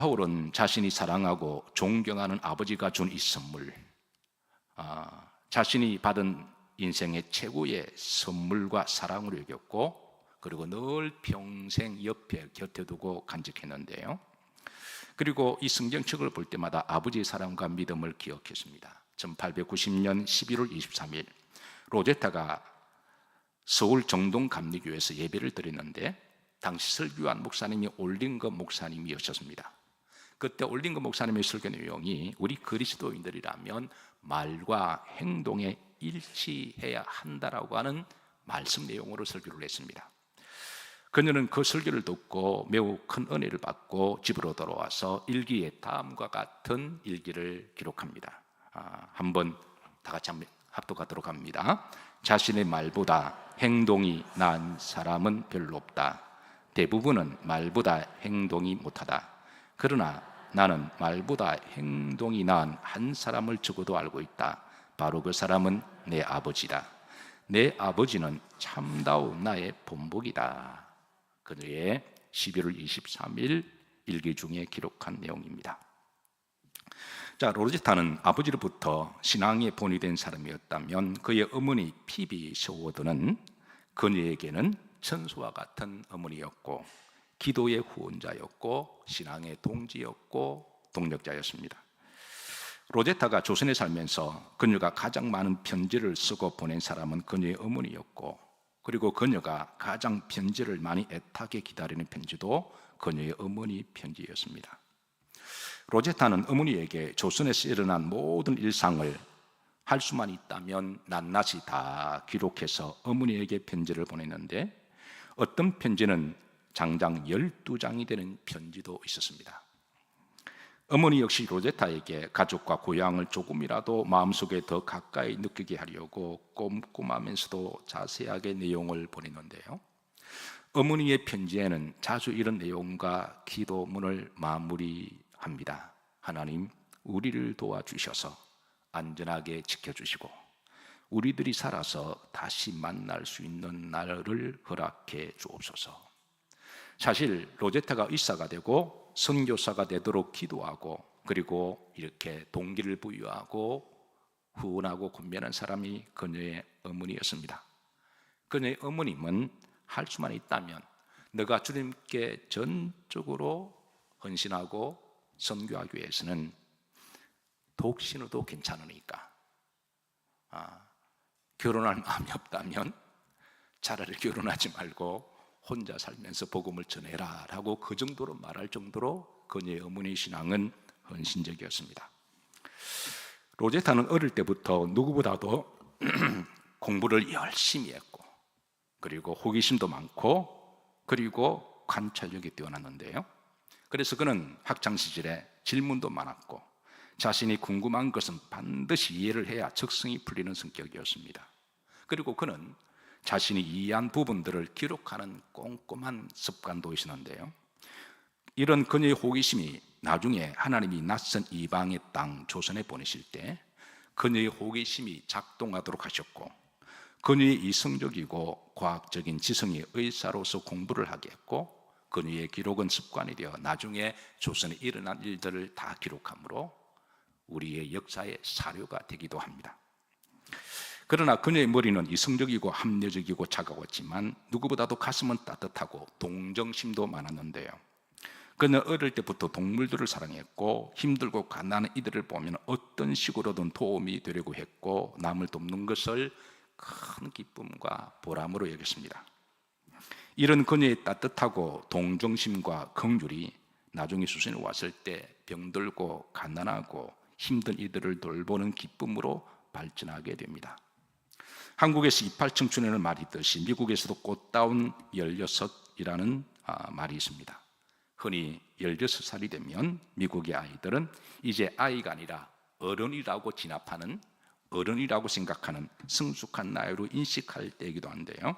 바울은 자신이 사랑하고 존경하는 아버지가 준 이 선물, 자신이 받은 인생의 최고의 선물과 사랑으로 여겼고, 그리고 늘 평생 옆에 곁에 두고 간직했는데요. 그리고 이 성경책을 볼 때마다 아버지의 사랑과 믿음을 기억했습니다. 1890년 11월 23일 로제타가 서울 정동감리교회에서 예배를 드렸는데, 당시 설교한 목사님이 올링거 목사님이었습니다. 그때 올링거 목사님의 설교 내용이 우리 그리스도인들이라면 말과 행동에 일치해야 한다라고 하는 말씀 내용으로 설교를 했습니다. 그녀는 그 설교를 듣고 매우 큰 은혜를 받고 집으로 돌아와서 일기에 다음과 같은 일기를 기록합니다. 한번 다 같이 한번 합독하도록 합니다. 자신의 말보다 행동이 나은 사람은 별로 없다. 대부분은 말보다 행동이 못하다. 그러나 나는 말보다 행동이 나은 한 사람을 적어도 알고 있다. 바로 그 사람은 내 아버지다. 내 아버지는 참다운 나의 본보기다. 그녀의 11월 23일 일기 중에 기록한 내용입니다. 자, 로제타는 아버지로부터 신앙의 본이 된 사람이었다면 그의 어머니 피비 셔워드는 그녀에게는 천수와 같은 어머니였고, 기도의 후원자였고, 신앙의 동지였고, 동력자였습니다. 로제타가 조선에 살면서 그녀가 가장 많은 편지를 쓰고 보낸 사람은 그녀의 어머니였고, 그리고 그녀가 가장 편지를 많이 애타게 기다리는 편지도 그녀의 어머니 편지였습니다. 로제타는 어머니에게 조선에서 일어난 모든 일상을 할 수만 있다면 낱낱이 다 기록해서 어머니에게 편지를 보냈는데, 어떤 편지는 장장 12장이 되는 편지도 있었습니다. 어머니 역시 로제타에게 가족과 고향을 조금이라도 마음속에 더 가까이 느끼게 하려고 꼼꼼하면서도 자세하게 내용을 보냈는데요, 어머니의 편지에는 자주 이런 내용과 기도문을 마무리합니다. 하나님, 우리를 도와주셔서 안전하게 지켜주시고 우리들이 살아서 다시 만날 수 있는 날을 허락해 주옵소서. 사실 로제타가 의사가 되고 선교사가 되도록 기도하고, 그리고 이렇게 동기를 부여하고 후원하고 권면한 사람이 그녀의 어머니였습니다. 그녀의 어머님은 할 수만 있다면 너가 주님께 전적으로 헌신하고 선교하기 위해서는 독신어도 괜찮으니까 결혼할 마음이 없다면 차라리 결혼하지 말고 혼자 살면서 복음을 전해라 라고 그 정도로 말할 정도로 그녀의 어머니 신앙은 헌신적이었습니다. 로제타는 어릴 때부터 누구보다도 공부를 열심히 했고, 그리고 호기심도 많고, 그리고 관찰력이 뛰어났는데요, 그래서 그는 학창시절에 질문도 많았고 자신이 궁금한 것은 반드시 이해를 해야 적성이 풀리는 성격이었습니다. 그리고 그는 자신이 이해한 부분들을 기록하는 꼼꼼한 습관도 있었는데요, 이런 그녀의 호기심이 나중에 하나님이 낯선 이방의 땅 조선에 보내실 때 그녀의 호기심이 작동하도록 하셨고, 그녀의 이성적이고 과학적인 지성의 의사로서 공부를 하게 했고, 그녀의 기록은 습관이 되어 나중에 조선에 일어난 일들을 다 기록하므로 우리의 역사의 사료가 되기도 합니다. 그러나 그녀의 머리는 이성적이고 합리적이고 차가웠지만 누구보다도 가슴은 따뜻하고 동정심도 많았는데요, 그는 어릴 때부터 동물들을 사랑했고 힘들고 가난한 이들을 보면 어떤 식으로든 도움이 되려고 했고, 남을 돕는 것을 큰 기쁨과 보람으로 여겼습니다. 이런 그녀의 따뜻하고 동정심과 긍휼이 나중에 수선에 왔을 때 병들고 가난하고 힘든 이들을 돌보는 기쁨으로 발전하게 됩니다. 한국에서 이팔 청춘이라는 말이 있듯이 미국에서도 꽃다운 16이라는 말이 있습니다. 흔히 16살이 되면 미국의 아이들은 이제 아이가 아니라 어른이라고 진압하는, 어른이라고 생각하는 성숙한 나이로 인식할 때이기도 한데요,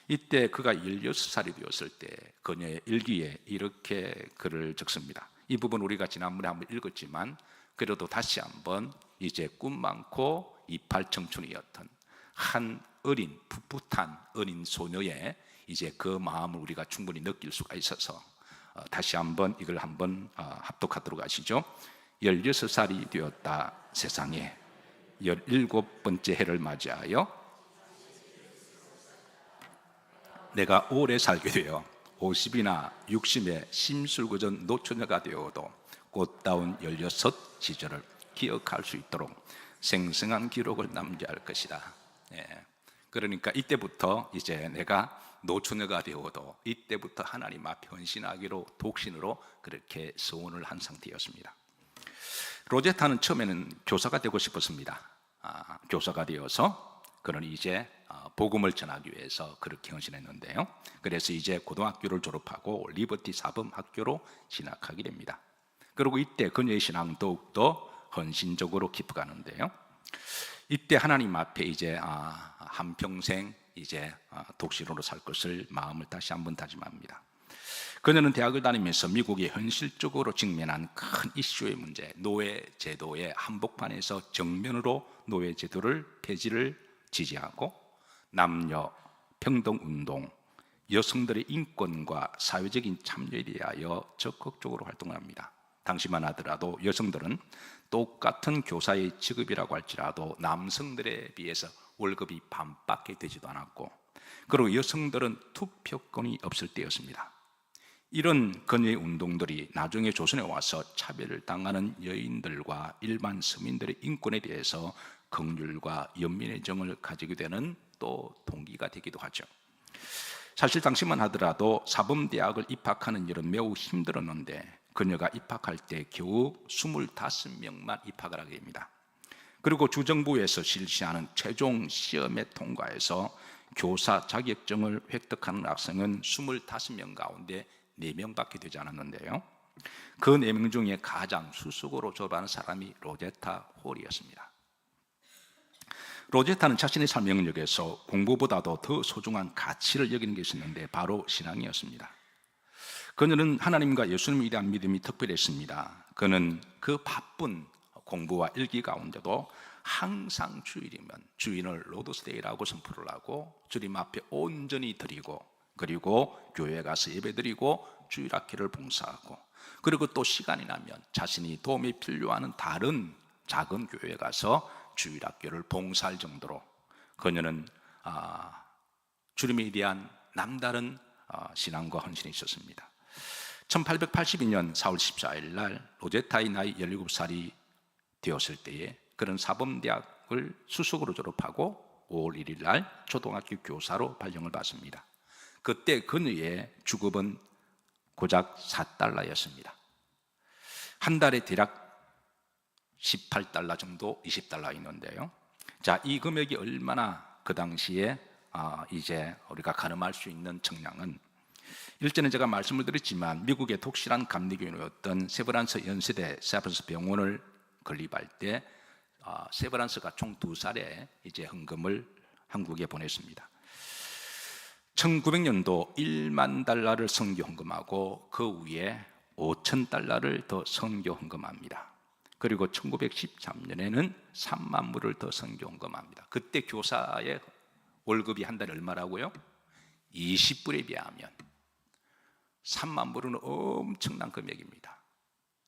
이때 그가 16살이 되었을 때 그녀의 일기에 이렇게 글을 적습니다. 이 부분 우리가 지난번에 한번 읽었지만 그래도 다시 한번, 이제 꿈 많고 이팔 청춘이었던 한 어린 풋풋한 어린 소녀의 이제 그 마음을 우리가 충분히 느낄 수가 있어서 다시 한번 이걸 한번 합독하도록 하시죠. 16살이 되었다 세상에 17번째 해를 맞이하여 내가 오래 살게 되어 50이나 60에 심술궂은 노처녀가 되어도 꽃다운 16 시절을 기억할 수 있도록 생생한 기록을 남겨야 할 것이다. 그러니까 이때부터 이제 내가 노처녀가 되어도 이때부터 하나님 앞에 헌신하기로 독신으로 그렇게 서원을 한 상태였습니다. 로제타는 처음에는 교사가 되고 싶었습니다. 교사가 되어서 그는 이제 복음을 전하기 위해서 그렇게 헌신했는데요. 그래서 이제 고등학교를 졸업하고 리버티 사범학교로 진학하게 됩니다. 그리고 이때 그녀의 신앙은 더욱더 헌신적으로 깊어가는데요. 이때 하나님 앞에 이제 한평생 이제 독신으로 살 것을 마음을 다시 한번 다짐합니다. 그녀는 대학을 다니면서 미국이 현실적으로 직면한 큰 이슈의 문제, 노예 제도의 한복판에서 정면으로 노예 제도를 폐지를 지지하고 남녀 평등 운동, 여성들의 인권과 사회적인 참여에 대하여 적극적으로 활동을 합니다. 당시만 하더라도 여성들은 똑같은 교사의 직업이라고 할지라도 남성들에 비해서 월급이 반밖에 되지도 않았고, 그리고 여성들은 투표권이 없을 때였습니다. 이런 건의 운동들이 나중에 조선에 와서 차별을 당하는 여인들과 일반 서민들의 인권에 대해서 긍휼과 연민의 정을 가지게 되는 또 동기가 되기도 하죠. 사실 당시만 하더라도 사범대학을 입학하는 일은 매우 힘들었는데 그녀가 입학할 때 겨우 25명만 입학을 하게 됩니다. 그리고 주정부에서 실시하는 최종 시험에 통과해서 교사 자격증을 획득하는 학생은 25명 가운데 4명밖에 되지 않았는데요. 그 4명 중에 가장 수석으로 졸업한 사람이 로제타 홀이었습니다. 로제타는 자신의 삶의 영역에서 공부보다도 더 소중한 가치를 여기는 것이 있는데 바로 신앙이었습니다. 그녀는 하나님과 예수님에 대한 믿음이 특별했습니다. 그는 그 바쁜 공부와 일기 가운데도 항상 주일이면 주인을 로드스데이라고 선포를 하고 주님 앞에 온전히 드리고, 그리고 교회에 가서 예배드리고 주일학교를 봉사하고, 그리고 또 시간이 나면 자신이 도움이 필요한 다른 작은 교회에 가서 주일학교를 봉사할 정도로 그녀는 주님에 대한 남다른 신앙과 헌신이 있었습니다. 1882년 4월 14일 날 로제타의 나이 17살이 되었을 때에 그는 사범대학을 수석으로 졸업하고 5월 1일 날 초등학교 교사로 발령을 받습니다. 그때 그녀의 주급은 고작 4달러였습니다. 한 달에 대략 18달러 정도, 20달러 있는데요. 자, 이 금액이 얼마나 그 당시에 이제 우리가 가늠할 수 있는 정량은, 일전에 제가 말씀을 드렸지만 미국의 독실한 감리교인이었던 세브란스 연세대 세브란스 병원을 건립할 때 세브란스가 총 2살의 이제 헌금을 한국에 보냈습니다. 1900년도 1만 달러를 선교 헌금하고 그 위에 5,000달러를 더 선교 헌금합니다. 그리고 1913년에는 3만 불을 더 선교 헌금합니다. 그때 교사의 월급이 한 달에 얼마라고요? 20불에 비하면 3만 불은 엄청난 금액입니다.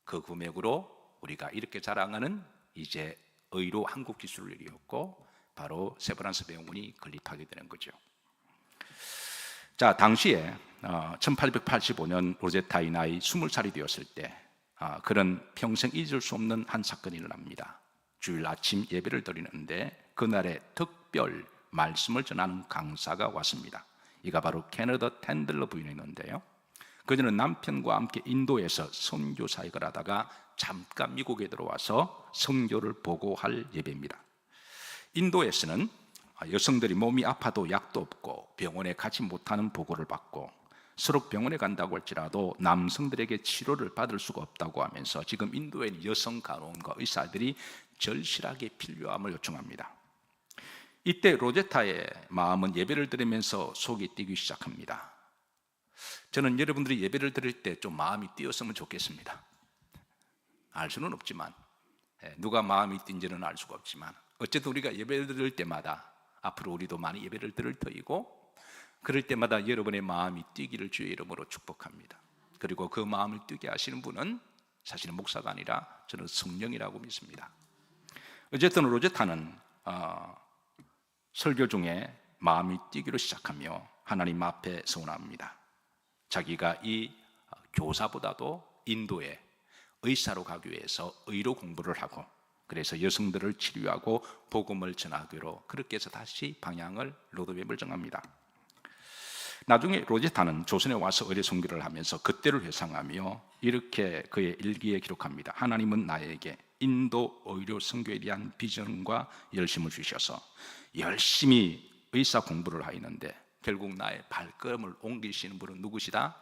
그 금액으로 우리가 이렇게 자랑하는 이제 의료 한국 기술을 이뤘고 바로 세브란스 병원이 건립하게 되는 거죠. 자, 당시에 1885년 로제타의 나이 20살이 되었을 때 그런 평생 잊을 수 없는 한 사건이 일어납니다. 주일 아침 예배를 드리는데 그날에 특별 말씀을 전하는 강사가 왔습니다. 이가 바로 케너더 텐들러 부인이었는데요. 그녀는 남편과 함께 인도에서 선교 사역을 하다가 잠깐 미국에 들어와서 선교를 보고할 예배입니다. 인도에서는 여성들이 몸이 아파도 약도 없고 병원에 가지 못하는 보고를 받고 서로 병원에 간다고 할지라도 남성들에게 치료를 받을 수가 없다고 하면서 지금 인도의 여성 간호원과 의사들이 절실하게 필요함을 요청합니다. 이때 로제타의 마음은 예배를 드리면서 속이 뛰기 시작합니다. 저는 여러분들이 예배를 드릴 때 좀 마음이 뛰었으면 좋겠습니다. 알 수는 없지만, 누가 마음이 뛴지는 알 수가 없지만 어쨌든 우리가 예배를 드릴 때마다 앞으로 우리도 많이 예배를 드릴 터이고 그럴 때마다 여러분의 마음이 뛰기를 주의 이름으로 축복합니다. 그리고 그 마음을 뛰게 하시는 분은 사실은 목사가 아니라 저는 성령이라고 믿습니다. 어쨌든 로제타는 설교 중에 마음이 뛰기로 시작하며 하나님 앞에 서원합니다. 자기가 이 교사보다도 인도에 의사로 가기 위해서 의로 공부를 하고, 그래서 여성들을 치료하고 복음을 전하기로 그렇게 해서 다시 방향을 로드맵을 정합니다. 나중에 로제타는 조선에 와서 의례 선교를 하면서 그때를 회상하며 이렇게 그의 일기에 기록합니다. 하나님은 나에게 인도 의료 선교에 대한 비전과 열심을 주셔서 열심히 의사 공부를 하였는데 결국 나의 발걸음을 옮기시는 분은 누구시다?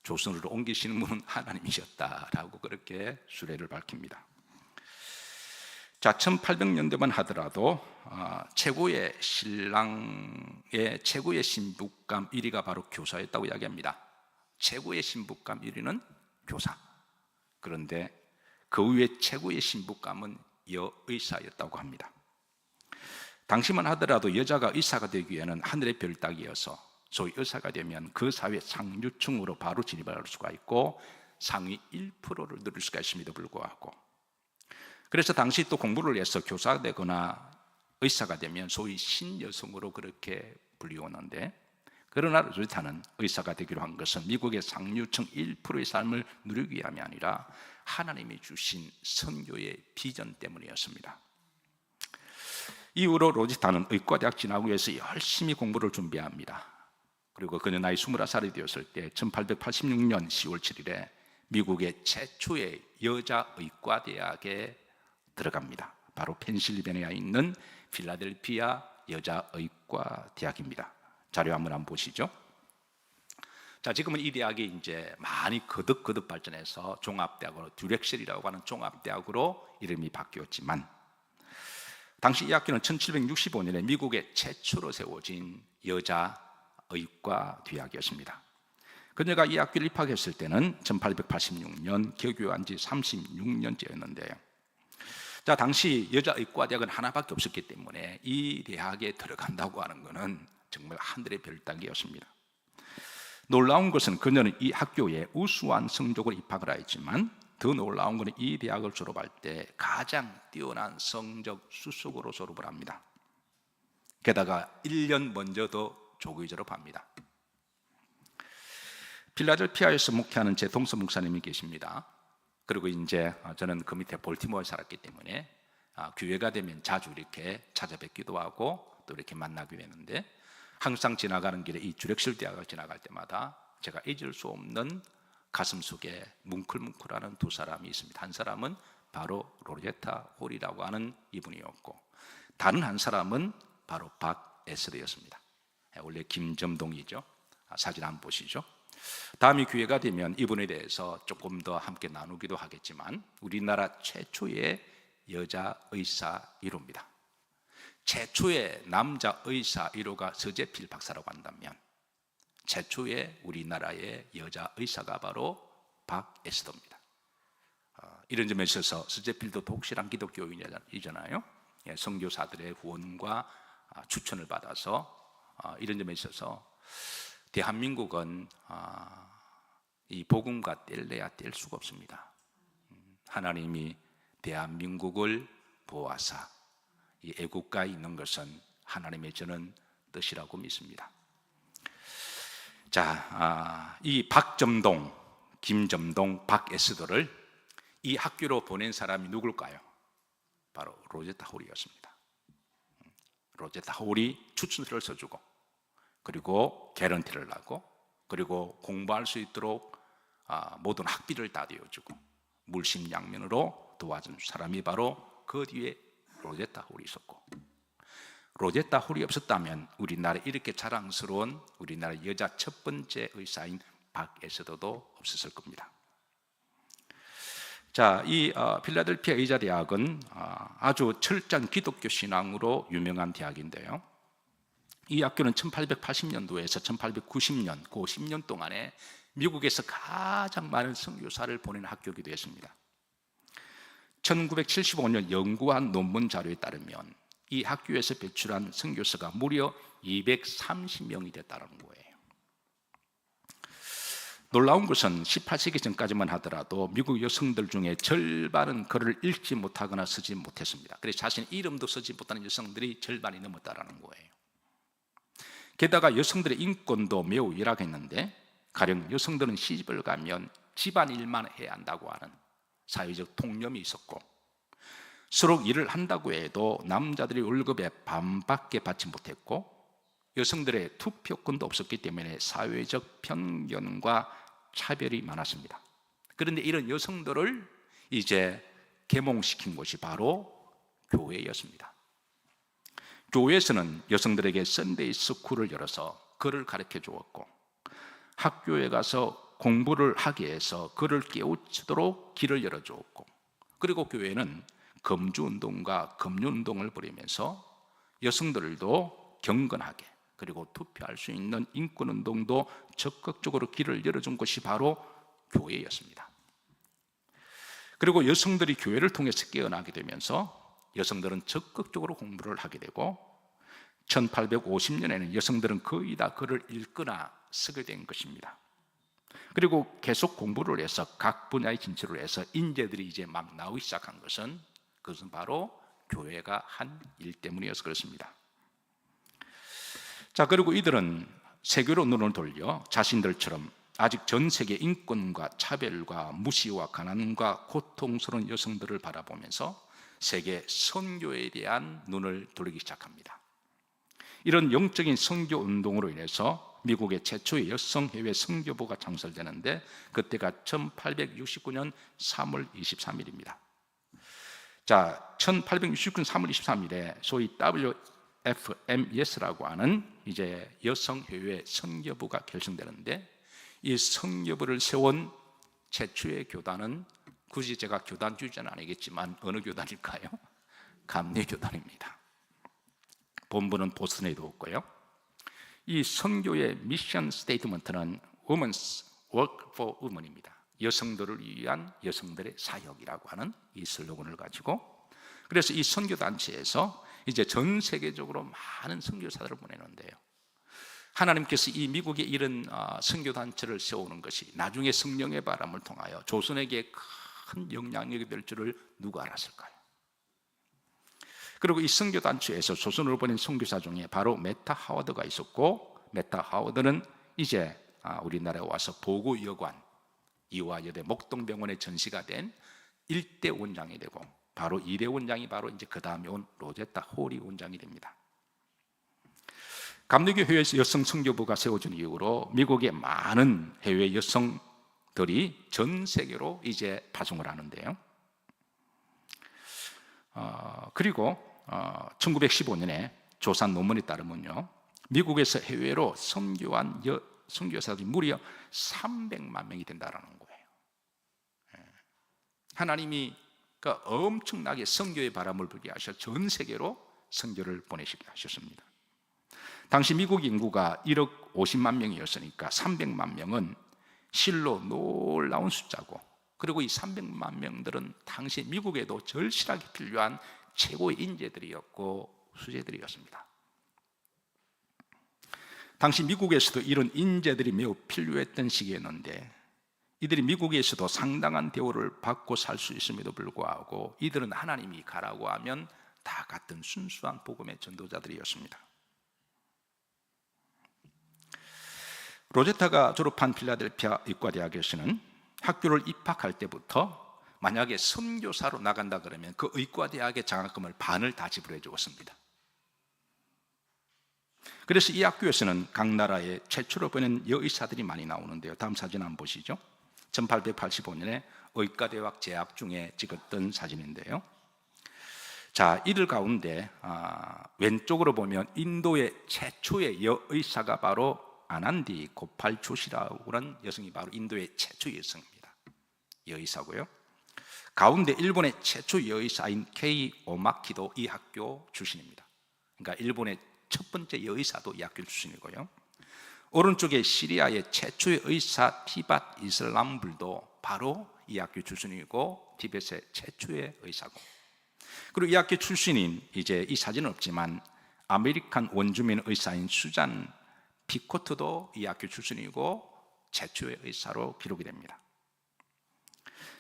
조선으로 옮기시는 분은 하나님이셨다라고 그렇게 수레를 밝힙니다. 자, 1800년대만 하더라도 최고의 신랑의 최고의 신부감 1위가 바로 교사였다고 이야기합니다. 최고의 신부감 1위는 교사. 그런데 그 위에 최고의 신부감은 여의사였다고 합니다. 당시만 하더라도 여자가 의사가 되기 위해는 하늘의 별 따기여서 소위 의사가 되면 그 사회 상류층으로 바로 진입할 수가 있고 상위 1%를 누릴 수가 있음에도 불구하고, 그래서 당시 또 공부를 해서 교사가 되거나 의사가 되면 소위 신여성으로 그렇게 불리우는데, 그러나 로제타는 의사가 되기로 한 것은 미국의 상류층 1%의 삶을 누리기 위함이 아니라 하나님이 주신 선교의 비전 때문이었습니다. 이후로 로제타는 의과대학 진학을 위해서 열심히 공부를 준비합니다. 그리고 그는 나이 21살이 되었을 때 1886년 10월 7일에 미국의 최초의 여자 의과대학에 들어갑니다. 바로 펜실베니아에 있는 필라델피아 여자의과대학입니다. 자료 한번 보시죠. 자, 지금은 이 대학이 이제 많이 거듭 발전해서 종합대학으로, 듀렉셀이라고 하는 종합대학으로 이름이 바뀌었지만, 당시 이 학교는 1765년에 미국의 최초로 세워진 여자의과대학이었습니다. 그녀가 이 학교를 입학했을 때는 1886년 개교한 지 36년째였는데요. 자, 당시 여자의과대학은 하나밖에 없었기 때문에 이 대학에 들어간다고 하는 것은 정말 하늘의 별 따기였습니다. 놀라운 것은 그녀는 이 학교에 우수한 성적으로 입학을 하였지만, 더 놀라운 것은 이 대학을 졸업할 때 가장 뛰어난 성적 수석으로 졸업을 합니다. 게다가 1년 먼저 더 조기 졸업합니다. 필라델피아에서 목회하는 제 동서 목사님이 계십니다. 그리고 이제 저는 그 밑에 볼티모어에 살았기 때문에 기회가 되면 자주 이렇게 찾아뵙기도 하고 또 이렇게 만나게 되는데, 항상 지나가는 길에 이 듀렉셀 대학을 지나갈 때마다 제가 잊을 수 없는 가슴 속에 뭉클뭉클하는 두 사람이 있습니다. 한 사람은 바로 로제타 홀이라고 하는 이분이었고, 다른 한 사람은 바로 박 에스더였습니다. 원래 김점동이죠. 사진 한번 보시죠. 다음에 기회가 되면 이분에 대해서 조금 더 함께 나누기도 하겠지만, 우리나라 최초의 여자 의사 1호입니다. 최초의 남자 의사 1호가 서재필 박사라고 한다면 최초의 우리나라의 여자 의사가 바로 박에스더입니다. 이런 점에 있어서 서재필도 독실한 기독교인이잖아요. 선교사들의 후원과 추천을 받아서 이런 점에 있어서 대한민국은 이 복음과 뗄래야 뗄 수가 없습니다. 하나님이 대한민국을 보아사 이 애국가에 있는 것은 하나님의 저는 뜻이라고 믿습니다. 자, 이 박점동, 김점동, 박에스더를 이 학교로 보낸 사람이 누굴까요? 바로 로제타 홀이었습니다. 로제타 홀이 추천서를 써주고, 그리고 개런티를 하고, 그리고 공부할 수 있도록 모든 학비를 다 대어주고 물심양면으로 도와준 사람이 바로 그 뒤에 로제타 홀이 있었고, 로제타 홀이 없었다면 우리나라에 이렇게 자랑스러운 우리나라 여자 첫 번째 의사인 박에스더도 없었을 겁니다. 자, 이 필라델피아 의자대학은 아주 철저한 기독교 신앙으로 유명한 대학인데요, 이 학교는 1880년도에서 1890년 그 10년 동안에 미국에서 가장 많은 선교사를 보낸 학교이기도 했습니다. 1975년 연구한 논문 자료에 따르면 이 학교에서 배출한 선교사가 무려 230명이 됐다는 거예요. 놀라운 것은 18세기 전까지만 하더라도 미국 여성들 중에 절반은 글을 읽지 못하거나 쓰지 못했습니다. 그래서 자신의 이름도 쓰지 못하는 여성들이 절반이 넘었다는 거예요. 게다가 여성들의 인권도 매우 열악했는데, 가령 여성들은 시집을 가면 집안일만 해야 한다고 하는 사회적 통념이 있었고, 서로 일을 한다고 해도 남자들이 월급의 반밖에 받지 못했고, 여성들의 투표권도 없었기 때문에 사회적 편견과 차별이 많았습니다. 그런데 이런 여성들을 이제 계몽시킨 곳이 바로 교회였습니다. 교회에서는 여성들에게 썬데이 스쿨을 열어서 글을 가르쳐 주었고, 학교에 가서 공부를 하게 해서 그를 깨우치도록 길을 열어주었고, 그리고 교회는 금주운동과 금융운동을 벌이면서 여성들도 경건하게, 그리고 투표할 수 있는 인권운동도 적극적으로 길을 열어준 것이 바로 교회였습니다. 그리고 여성들이 교회를 통해서 깨어나게 되면서 여성들은 적극적으로 공부를 하게 되고, 1850년에는 여성들은 거의 다 글을 읽거나 쓰게 된 것입니다. 그리고 계속 공부를 해서 각 분야에 진출을 해서 인재들이 이제 막 나오기 시작한 것은, 그것은 바로 교회가 한 일 때문이어서 그렇습니다. 자, 그리고 이들은 세계로 눈을 돌려 자신들처럼 아직 전 세계 인권과 차별과 무시와 가난과 고통스러운 여성들을 바라보면서 세계 선교에 대한 눈을 돌리기 시작합니다. 이런 영적인 선교 운동으로 인해서 미국의 최초의 여성 해외 선교부가 창설되는데, 그때가 1869년 3월 23일입니다. 자, 1869년 3월 23일에 소위 WFMS라고 하는 이제 여성 해외 선교부가 결성되는데, 이 선교부를 세운 최초의 교단은, 굳이 제가 교단 주자는 아니겠지만 어느 교단일까요? 감리교단입니다. 본부는 보스턴에 두었고요. 이 선교의 미션 스테이트먼트는 Women's Work for Women입니다. 여성들을 위한 여성들의 사역이라고 하는 이 슬로건을 가지고, 그래서 이 선교단체에서 이제 전 세계적으로 많은 선교사들을 보내는데요, 하나님께서 이 미국에 이런 선교단체를 세우는 것이 나중에 성령의 바람을 통하여 조선에게 큰 영향력이 될 줄을 누가 알았을까요? 그리고 이 선교단체에서 조선으로 보낸 선교사 중에 바로 메타 하워드가 있었고, 메타 하워드는 이제 우리나라에 와서 보고여관, 이화여대 목동병원에 전시가 된 1대 원장이 되고, 바로 2대 원장이 바로 이제 그 다음에 온 로제타 홀이 원장이 됩니다. 감리교 해외 여성 선교부가 세워진 이후로 미국의 많은 해외 여성들이 전 세계로 이제 파송을 하는데요. 그리고 1915년에 조사 논문에 따르면요, 미국에서 해외로 선교한 선교사들이 무려 300만 명이 된다는 거예요. 하나님이 엄청나게 선교의 바람을 불게 하셔 전 세계로 선교를 보내시게 하셨습니다. 당시 미국 인구가 1억 50만 명이었으니까 300만 명은 실로 놀라운 숫자고, 그리고 이 300만 명들은 당시 미국에도 절실하게 필요한 최고의 인재들이었고 수재들이었습니다. 당시 미국에서도 이런 인재들이 매우 필요했던 시기였는데, 이들이 미국에서도 상당한 대우를 받고 살 수 있음에도 불구하고 이들은 하나님이 가라고 하면 다 같은 순수한 복음의 전도자들이었습니다. 로제타가 졸업한 필라델피아 의과대학에서는 학교를 입학할 때부터 만약에 선교사로 나간다 그러면 그 의과대학의 장학금을 반을 다 지불해 주었습니다. 그래서 이 학교에서는 각 나라의 최초로 보낸 여의사들이 많이 나오는데요, 다음 사진 한번 보시죠. 1885년에 의과대학 재학 중에 찍었던 사진인데요, 자, 이들 가운데 왼쪽으로 보면 인도의 최초의 여의사가 바로 아난디 고팔 조시라고 하는 여성이 바로 인도의 최초 여성입니다. 여의사고요. 가운데 일본의 최초 여의사인 케이 오마키도 이 학교 출신입니다. 그러니까 일본의 첫 번째 여의사도 이 학교 출신이고요. 오른쪽에 시리아의 최초의 의사 티밧 이슬람불도 바로 이 학교 출신이고 티벳의 최초의 의사고, 그리고 이 학교 출신인, 이제 이 사진은 없지만 아메리칸 원주민 의사인 수잔 피코트도 이 학교 출신이고 최초의 의사로 기록이 됩니다.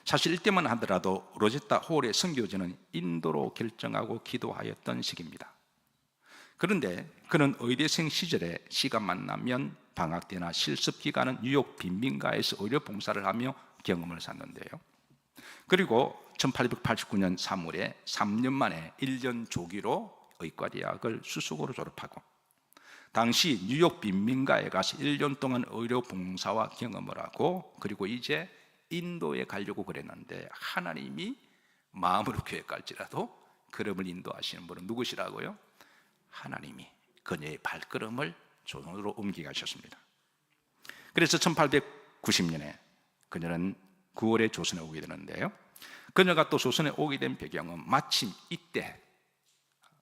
사실 이때만 하더라도 로제타 홀의 선교지는 인도로 결정하고 기도하였던 시기입니다. 그런데 그는 의대생 시절에 시간만 나면 방학 때나 실습 기간은 뉴욕 빈민가에서 의료 봉사를 하며 경험을 쌓는데요. 그리고 1889년 3월에 3년 만에 1년 조기로 의과대학을 수석으로 졸업하고 당시 뉴욕 빈민가에 가서 1년 동안 의료 봉사와 경험을 하고 그리고 이제 인도에 가려고 그랬는데 하나님이 마음으로 계획할지라도 그름을 인도하시는 분은 누구시라고요? 하나님이 그녀의 발걸음을 조선으로 옮기게 하셨습니다. 그래서 1890년에 그녀는 9월에 조선에 오게 되는데요. 그녀가 또 조선에 오게 된 배경은 마침 이때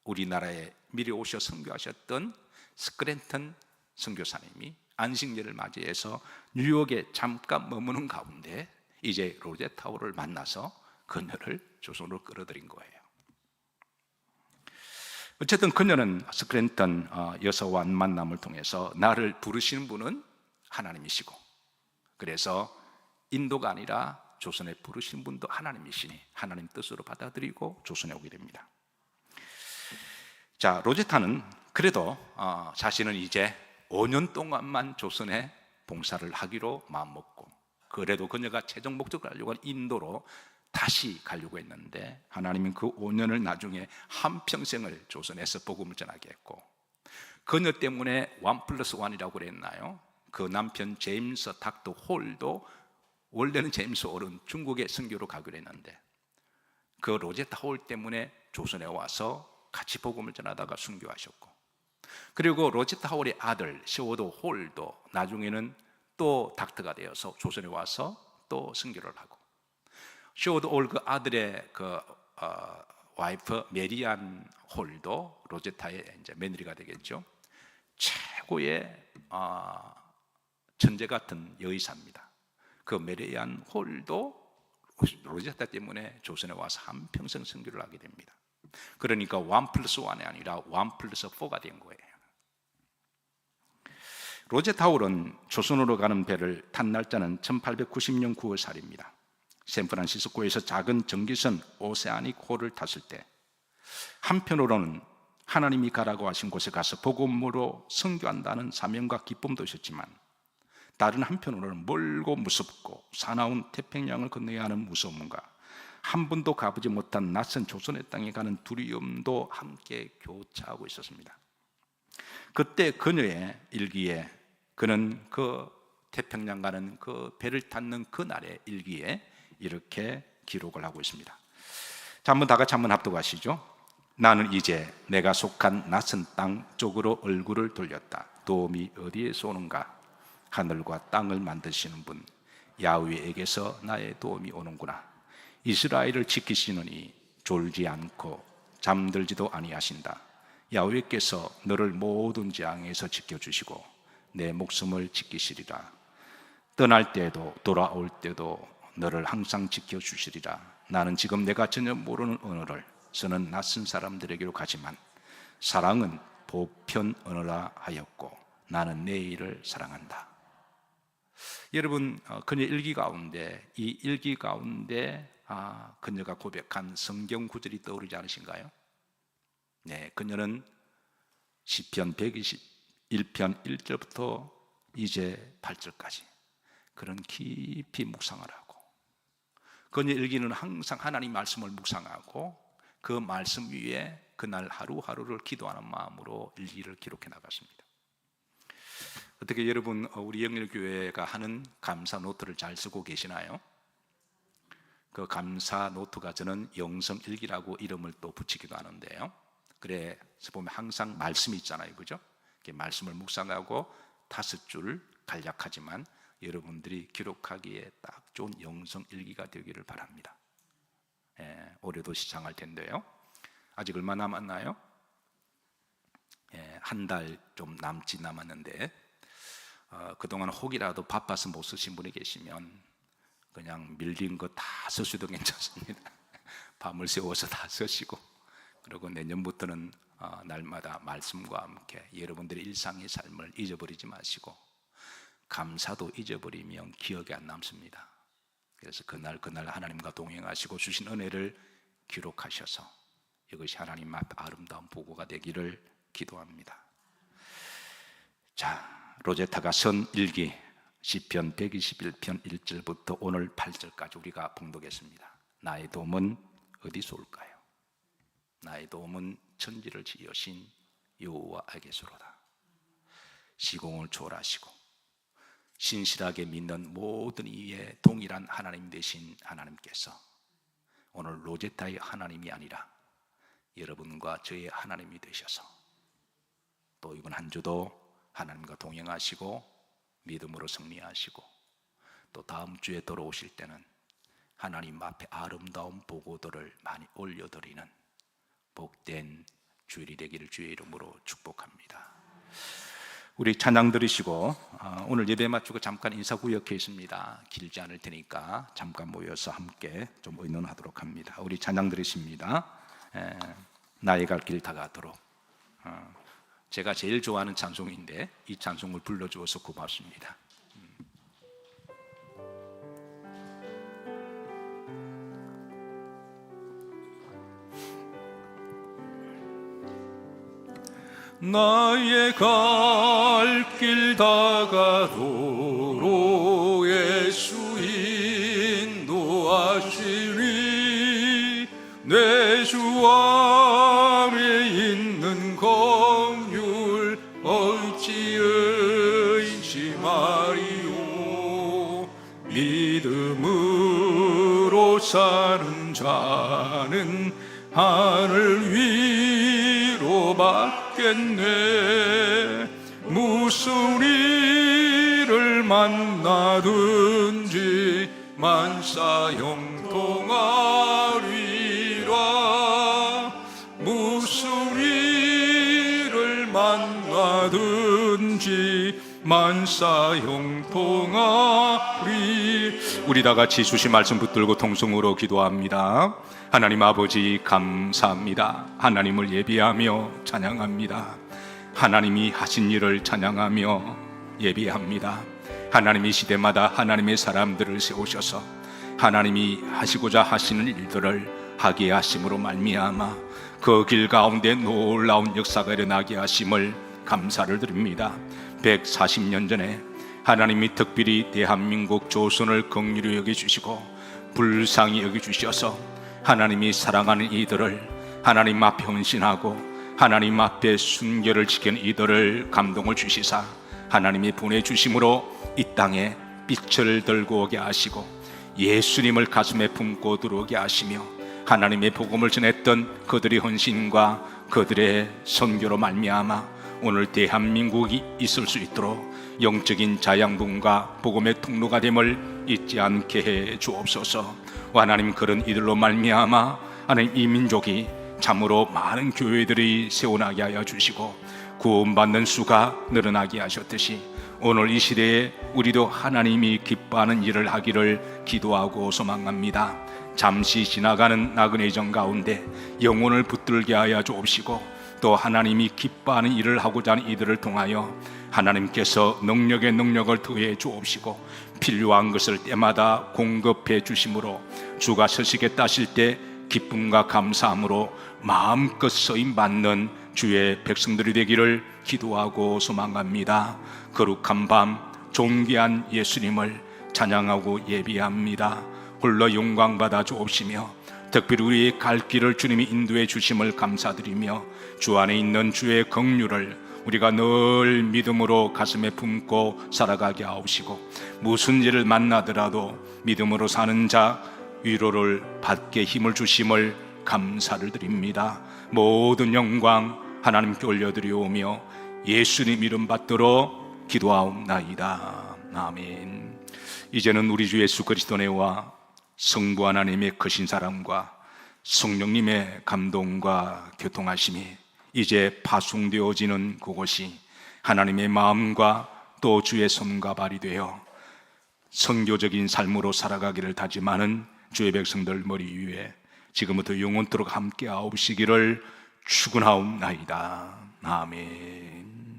우리나라에 미리 오셔 선교하셨던 스크랜턴 선교사님이 안식년을 맞이해서 뉴욕에 잠깐 머무는 가운데 이제 로제타홀을 만나서 그녀를 조선으로 끌어들인 거예요. 어쨌든 그녀는 스크랜턴 여사와 만남을 통해서 나를 부르시는 분은 하나님이시고 그래서 인도가 아니라 조선에 부르신 분도 하나님이시니 하나님 뜻으로 받아들이고 조선에 오게 됩니다. 자, 로제타는 그래도 자신은 이제 5년 동안만 조선에 봉사를 하기로 마음먹고 그래도 그녀가 최종 목적을 하려고 한 인도로 다시 가려고 했는데 하나님은 그 5년을 나중에 한평생을 조선에서 복음을 전하게 했고 그녀 때문에 1+1이라고 그랬나요? 그 남편 제임스 닥터 홀도 원래는 제임스 홀은 중국에 선교로 가기로 했는데 그 로제타 홀 때문에 조선에 와서 같이 복음을 전하다가 순교하셨고 그리고 로제타 홀의 아들 시워드 홀도 나중에는 또 닥터가 되어서 조선에 와서 또 선교를 하고 시워드 홀 그 아들의 그 와이프 메리안 홀도 로제타의 이제 며느리가 되겠죠. 최고의 천재 같은 여의사입니다. 그 메리안 홀도 로제타 때문에 조선에 와서 한평생 선교를 하게 됩니다. 그러니까 1+1이 아니라 1+4가 된 거예요. 로제타 홀은 조선으로 가는 배를 탄 날짜는 1890년 9월 4일입니다. 샌프란시스코에서 작은 전기선 오세아닉 호를 탔을 때 한편으로는 하나님이 가라고 하신 곳에 가서 복음으로 선교한다는 사명과 기쁨도 있었지만 다른 한편으로는 멀고 무섭고 사나운 태평양을 건너야 하는 무서움과 한 번도 가보지 못한 낯선 조선의 땅에 가는 두려움도 함께 교차하고 있었습니다. 그때 그녀의 일기에 그는 그 태평양 가는 그 배를 탔는 그날의 일기에 이렇게 기록을 하고 있습니다. 자, 한번 다 같이 한번 합독하시죠. 나는 이제 내가 속한 낯선 땅 쪽으로 얼굴을 돌렸다. 도움이 어디에서 오는가? 하늘과 땅을 만드시는 분 야훼에게서 나의 도움이 오는구나. 이스라엘을 지키시느니 졸지 않고 잠들지도 아니하신다. 야훼께서 너를 모든 재앙에서 지켜주시고 내 목숨을 지키시리라. 떠날 때도 돌아올 때도 너를 항상 지켜주시리라. 나는 지금 내가 전혀 모르는 언어를 쓰는 낯선 사람들에게로 가지만 사랑은 보편 언어라 하였고 나는 내 일을 사랑한다. 여러분, 그녀 일기 가운데 이 일기 가운데 그녀가 고백한 성경 구절이 떠오르지 않으신가요? 네, 그녀는 시편 121편 1절부터 이제 8절까지 그런 깊이 묵상을 하고 그녀 일기는 항상 하나님 말씀을 묵상하고 그 말씀 위에 그날 하루하루를 기도하는 마음으로 일기를 기록해 나갔습니다. 어떻게 여러분 우리 영일교회가 하는 감사 노트를 잘 쓰고 계시나요? 그 감사 노트가 저는 영성일기라고 이름을 또 붙이기도 하는데요. 그래서 보면 항상 말씀이 있잖아요, 그죠? 말씀을 묵상하고 5줄 간략하지만 여러분들이 기록하기에 딱 좋은 영성일기가 되기를 바랍니다. 올해도 시작할 텐데요. 아직 얼마 남았나요? 한 달 좀 남지 남았는데 그동안 혹이라도 바빠서 못 쓰신 분이 계시면 그냥 밀린 거 다 쓰셔도 괜찮습니다. 밤을 새워서 다 쓰시고 그리고 내년부터는 날마다 말씀과 함께 여러분들의 일상의 삶을 잊어버리지 마시고 감사도 잊어버리면 기억이 안 남습니다. 그래서 그날 하나님과 동행하시고 주신 은혜를 기록하셔서 이것이 하나님 앞에 아름다운 보고가 되기를 기도합니다. 자, 로제타가 쓴 일기 시편 121편 1절부터 오늘 8절까지 우리가 봉독했습니다. 나의 도움은 어디서 올까요? 나의 도움은 천지를 지으신 여호와에게서로다. 시공을 초월하시고 신실하게 믿는 모든 이의 동일한 하나님 되신 하나님께서 오늘 로제타의 하나님이 아니라 여러분과 저의 하나님이 되셔서 또 이번 한 주도 하나님과 동행하시고 믿음으로 승리하시고 또 다음 주에 돌아오실 때는 하나님 앞에 아름다운 보고들을 많이 올려드리는 복된 주일이 되기를 주의 이름으로 축복합니다. 우리 찬양 들으시고 오늘 예배 마치고 잠깐 인사구역회 있습니다. 길지 않을 테니까 잠깐 모여서 함께 좀 의논하도록 합니다. 우리 찬양 들으십니다. 나의 갈 길 다가도록. 제가 제일 좋아하는 찬송인데 이 찬송을 불러주어서 고맙습니다. 나의 갈 길 다가도록 예수 인도하시니 내 주 안에 있는 긍휼 어찌 의심하리요. 믿음으로 사는 자는 하늘 위로 받겠네. 무슨 일을 만나든지 만사 형통하리라. 무슨 일을 만나든지 만사 형통하리. 우리 다 같이 주신 말씀 붙들고 통성으로 기도합니다. 하나님 아버지 감사합니다. 하나님을 예배하며 찬양합니다. 하나님이 하신 일을 찬양하며 예배합니다. 하나님이 시대마다 하나님의 사람들을 세우셔서 하나님이 하시고자 하시는 일들을 하게 하심으로 말미암아 그 길 가운데 놀라운 역사가 일어나게 하심을 감사를 드립니다. 140년 전에 하나님이 특별히 대한민국 조선을 긍휼히 여겨주시고 불쌍히 여겨주셔서 하나님이 사랑하는 이들을 하나님 앞에 헌신하고 하나님 앞에 순결을 지키는 이들을 감동을 주시사 하나님이 보내주심으로 이 땅에 빛을 들고 오게 하시고 예수님을 가슴에 품고 들어오게 하시며 하나님의 복음을 전했던 그들의 헌신과 그들의 선교로 말미암아 오늘 대한민국이 있을 수 있도록 영적인 자양분과 복음의 통로가 됨을 잊지 않게 해 주옵소서. 하나님 그런 이들로 말미암아 하나님 이 민족이 참으로 많은 교회들이 세워나게 하여 주시고 구원받는 수가 늘어나게 하셨듯이 오늘 이 시대에 우리도 하나님이 기뻐하는 일을 하기를 기도하고 소망합니다. 잠시 지나가는 나그네 정 가운데 영혼을 붙들게 하여 주옵시고 또 하나님이 기뻐하는 일을 하고자 하는 이들을 통하여 하나님께서 능력에 능력을 더해 주옵시고 필요한 것을 때마다 공급해 주심으로 주가 서시겠다 하실 때 기쁨과 감사함으로 마음껏 쓰임받는 주의 백성들이 되기를 기도하고 소망합니다. 거룩한 밤 존귀한 예수님을 찬양하고 예비합니다. 홀로 영광 받아 주옵시며 특별히 우리의 갈 길을 주님이 인도해 주심을 감사드리며 주 안에 있는 주의 긍휼을 우리가 늘 믿음으로 가슴에 품고 살아가게 하옵시고 무슨 일을 만나더라도 믿음으로 사는 자 위로를 받게 힘을 주심을 감사를 드립니다. 모든 영광 하나님께 올려드리오며 예수님 이름 받들어 기도하옵나이다. 아멘. 이제는 우리 주 예수 그리스도의 은혜와 성부 하나님의 크신 사랑과 성령님의 감동과 교통하심이 이제 파송되어지는 그곳이 하나님의 마음과 또 주의 손과 발이 되어 선교적인 삶으로 살아가기를 다짐하는 주의 백성들 머리 위에 지금부터 영원토록 함께 하옵시기를 축원하옵나이다. 아멘.